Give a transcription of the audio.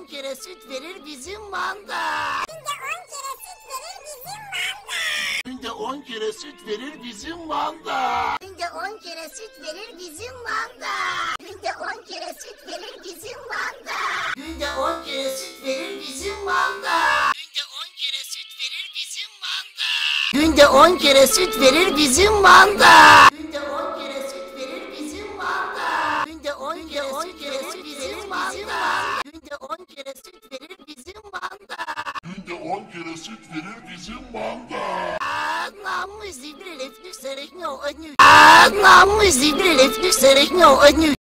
kere süt verir bizim manda. Günde 10 kere süt verir bizim manda. Günde 10 kere süt verir bizim manda. Günde 10 kere süt verir bizim manda. Günde 10 kere süt verir bizim manda. Günde 10 kere süt verir bizim manda. Günde 10 kere süt verir bizim manda. Günde 10 kere süt verir bizim manda. Günde 10 kere süt verir bizim manda. Günde 10 kere süt verir bizim manda. Namus libre les plus avec nous. Namus libre les plus avec nous.